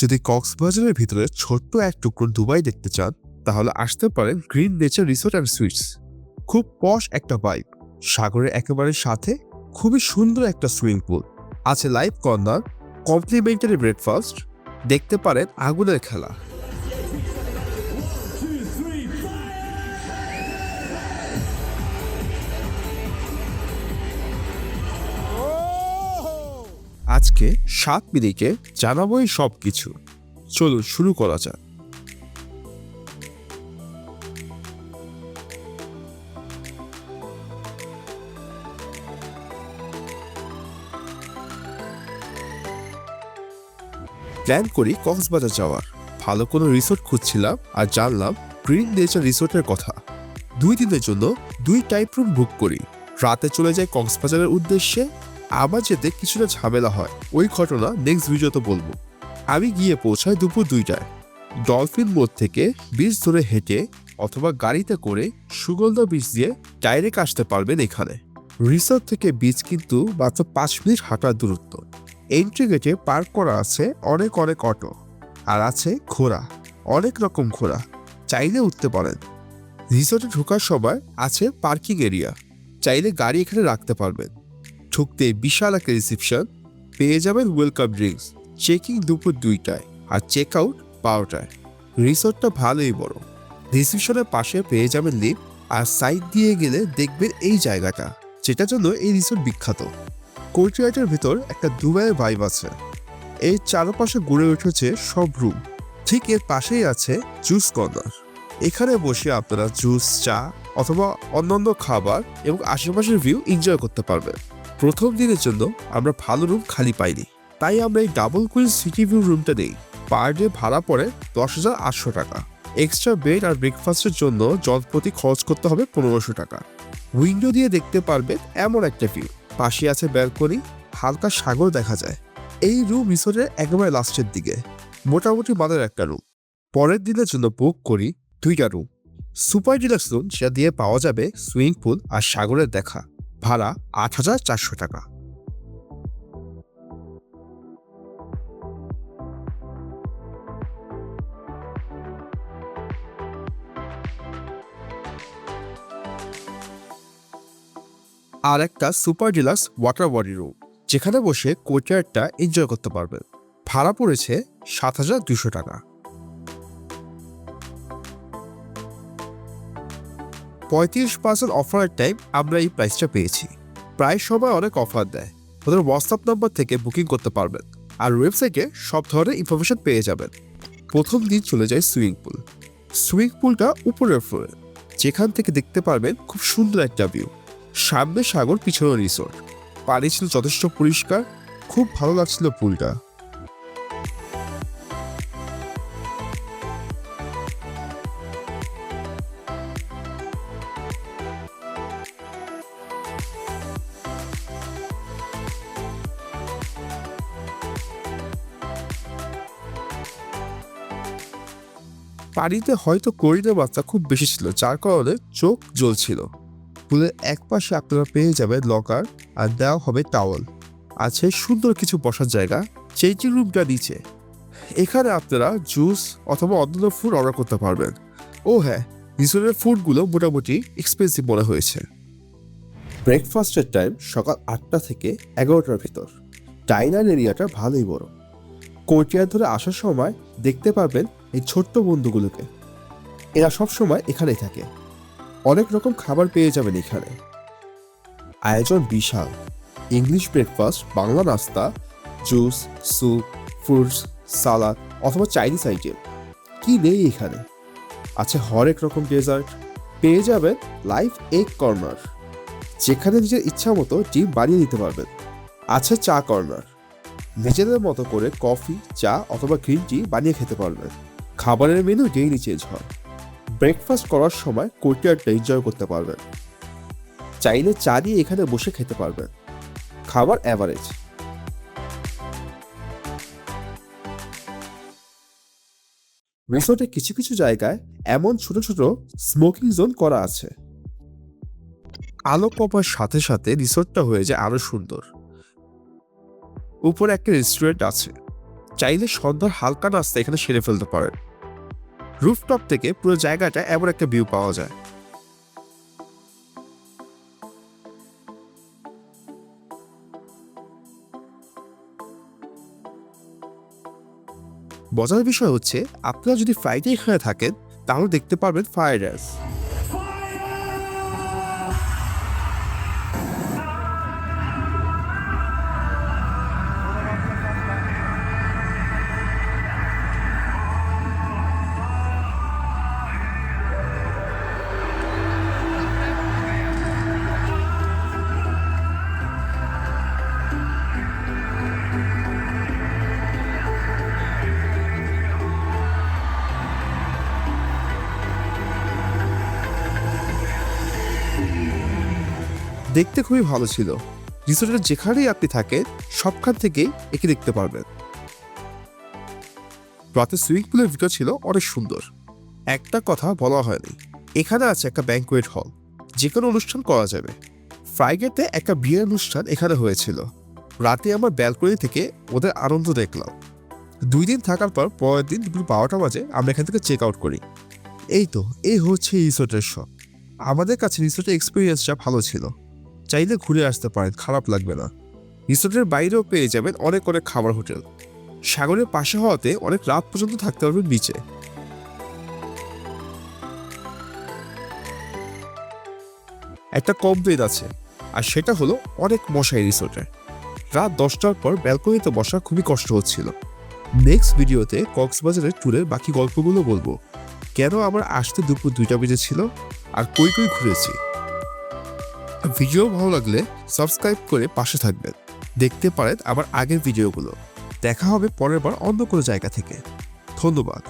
যদি কক্সবাজারের ভিতরে ছোট্ট এক টুকরো দুবাই দেখতে চান তাহলে আসতে পারেন green nature resort and sweets. খুব পশ একটা ভাইব, সাগরের একেবারে সাথে খুবই সুন্দর একটা সুইমিং পুল আছে, লাইভ কর্নার, কমপ্লিমেন্টারি ব্রেকফাস্ট, দেখতে পারেন আগুনের খেলা। আজকে 7 মিনিটে জানাবোই সবকিছু। চলুন শুরু করা যাক। প্ল্যান করি কক্সবাজার যাওয়ার। ভালো কোনো রিসোর্ট খুঁজছিলাম আর জানলাম গ্রিন নেচার রিসোর্টের কথা। 2 দিনের জন্য 2 টাইপ রুম বুক করি। রাতে চলে যাই কক্সবাজারের উদ্দেশ্যে। আবার যেতে কিছুটা ঝামেলা হয়, ওই ঘটনা নেক্সট ভিডিওতে বলবো। আমি গিয়ে পৌঁছাই দুপুর 2টায়। ডলফিন মোড় থেকে বিচ ধরে হেঁটে অথবা গাড়িতে করে সুগন্ধা বিচ দিয়ে ডাইরেক্ট আসতে পারবেন এখানে। রিসোর্ট থেকে বিচ কিন্তু মাত্র 5 মিনিট হাঁটার দূরত্ব। এন্ট্রি গেটে পার্ক করা আছে অনেক অটো, আর আছে ঘোড়া, অনেক রকম ঘোড়া, চাইলে উঠতে পারেন। রিসোর্টে ঢোকার সময় আছে পার্কিং এরিয়া, চাইলে গাড়ি এখানে রাখতে পারবেন। ঢুকতে বিশাল একটা রিসিপশন, পেয়ে যাবেন ওয়েলকাম ড্রিঙ্কস। চেকিং দুপুর 2টায় আর চেক আউট 12টায়। রিসোর্টটা ভালোই বড়। রিসিপশনের পাশে পেয়ে যাবেন লিফট, আর সাইড দিয়ে গেলে দেখবেন এই জায়গাটা, যেটার জন্য এই রিসোর্ট বিখ্যাত। কোর্টইয়ার্ডের ভিতর একটা দুবাইয়ের ভাইব আছে। এর চারপাশে গড়ে উঠেছে সব রুম। ঠিক এর পাশেই আছে জুস কর্নার। এখানে বসে আপনারা জুস, চা অথবা অন্যান্য খাবার এবং আশেপাশের ভিউ এনজয় করতে পারবেন। প্রথম দিনের জন্য আমরা ভালো রুম খালি পাইনি, তাই আমরা এই ডাবল কুইন সিটি ভিউ রুমটা নেই। পার ডে ভাড়া পড়ে 10,800 টাকা। এক্সট্রা বেড আর ব্রেকফাস্টের জন্য জনপ্রতি খরচ করতে হবে 1500 টাকা। উইন্ডো দিয়ে দেখতে পারবেন এমন একটা ভিউ। পাশে আছে ব্যালকনি, হালকা সাগর দেখা যায়। এই রুম রিসোর্টের একেবারে লাস্টের দিকে, মোটামুটি মাদের একটা রুম। পরের দিনের জন্য বুক করি 2টা রুম। সুপার ডিলাক্স রুম, সেটা দিয়ে পাওয়া যাবে সুইমিং পুল আর সাগরের দেখা। ভাড়া 8,400 টাকা। আর একটা super deluxe water body room, যেখানে বসে কোর্টইয়ার্ডটা এনজয় করতে পারবেন। ভাড়া পড়েছে 7,200 টাকা। 35% অফারের টাইম আমরা এই প্রাইসটা পেয়েছি। প্রায় সময় অনেক অফার দেয়। ওদের হোয়াটসঅ্যাপ নাম্বার থেকে বুকিং করতে পারবেন, আর ওয়েবসাইটে সব ধরনের ইনফরমেশন পেয়ে যাবেন। প্রথম দিন চলে যায় সুইমিং পুল। সুইমিং পুলটা উপরের ফ্লোরে, যেখান থেকে দেখতে পারবেন খুব সুন্দর একটা ভিউ। সামনে সাগর, পিছনে রিসোর্ট। পানি ছিল যথেষ্ট পরিষ্কার, খুব ভালো লাগছিল পুলটা। পানিতে হয়তো কোরিনের মাত্রা খুব বেশি ছিল, যার কারণে চোখ জ্বলছিল। পুলের এক পাশে আপনারা পেয়ে যাবেন লকার, আর দেওয়া হবে টাওয়াল। আছে সুন্দর কিছু বসার জায়গা। চেঞ্জিং রুমটা নিচে, এখানে আপনারা জুস অথবা অন্যান্য ফুড অর্ডার করতে পারবেন। ও হ্যাঁ, রিসোর্টের ফুডগুলো মোটামুটি এক্সপেন্সিভ মনে হয়েছে। ব্রেকফাস্টের টাইম সকাল 8টা থেকে 11টার ভিতর। ডাইনার এরিয়াটা ভালোই বড়। কোর্টইয়ার্ড ধরে আসার সময় দেখতে পারবেন এই ছোট্ট বন্ধুগুলোকে, এরা সব সময় এখানেই থাকে। অনেক রকম খাবার পেয়ে যাবেন এখানে। আয়োজন বিশাল। ইংলিশ ব্রেকফাস্ট, বাংলা নাস্তা, জুস, স্যুপ, ফ্রুটস, সালাদ অথবা চাইনিজ আইটেম, কি নেই এখানে। আছে হরেক রকম ডেজার্ট। পেয়ে যাবেন লাইভ এগ কর্নার, যেখানে নিজের ইচ্ছা মতো ডিম বানিয়ে নিতে পারবেন। আছে চা কর্নার, নিজেদের মতো করে কফি, চা অথবা গ্রিন টি বানিয়ে খেতে পারবেন। খাবারের মেনু ডেইলি চেঞ্জ হয়। ব্রেকফাস্ট করার সময় কোর্টইয়ার্ডটা এনজয় করতে পারবেন। চাইলে চা দিয়ে এখানে বসে খেতে পারবেন। খাবার অ্যাভারেজ। রিসোর্টে কিছু কিছু জায়গায় এমন ছোট ছোট স্মোকিং জোন করা আছে। আলো কমার সাথে সাথে রিসোর্টটা হয়ে যায় আরো সুন্দর। উপরে একটা রেস্টুরেন্ট আছে, চাইলে সন্ধ্যার হালকা নাস্তা এখানে সেরে ফেলতে পারেন। রুফটপ থেকে পুরো জায়গাটা এমন একটা ভিউ পাওয়া যায়। মজার বিষয় হচ্ছে আপনারা যদি ফ্রাইডে এখানে থাকেন তাহলে দেখতে পারবেন ফায়ার ড্যান্স। দেখতে খুবই ভালো ছিল। রিসোর্টের যেখানেই আপনি থাকেন সবখান থেকেই একে দেখতে পারবেন। রাতে সুইমিং পুলের ভিডিও ছিল অনেক সুন্দর। একটা কথা বলা হয়নি, এখানে আছে একটা ব্যাংকুয়েট হল, যে কোনো অনুষ্ঠান করা যাবে। ফ্রাইডেতে একটা বিয়ের অনুষ্ঠান এখানে হয়েছিল। রাতে আমার ব্যালকনি থেকে ওদের আনন্দ দেখলাম। 2 দিন থাকার পর পরের দিন দুপুর 12টা বাজে আমরা এখান থেকে চেক আউট করি। এই হচ্ছে রিসোর্টের সব। আমাদের কাছে রিসোর্টের এক্সপিরিয়েন্সটা ভালো ছিল। চাইলে ঘুরে আসতে পারেন, খারাপ লাগবে না। রিসোর্টের বাইরেও পেয়ে যাবেন অনেক খাবার হোটেল। সাগরের পাশে হওয়াতে অনেক রাত পর্যন্ত থাকতে পারবেন বিচে। একটা কমপ্লেন আছে, আর সেটা হলো অনেক মশা এই রিসোর্টে। রাত 10টার পর ব্যালকনিতে বসা খুবই কষ্ট হচ্ছিল। নেক্সট ভিডিওতে কক্সবাজারের ট্যুরের বাকি গল্পগুলো বলবো, কেন আমার আসতে দুপুর 2টা বেজেছিল আর কই ঘুরেছি। ভিডিও ভালো লাগলে সাবস্ক্রাইব করে পাশে থাকবেন, দেখতে পারেন আমার আগের ভিডিওগুলো। দেখা হবে পরের বার অন্য কোনো জায়গা থেকে। ধন্যবাদ।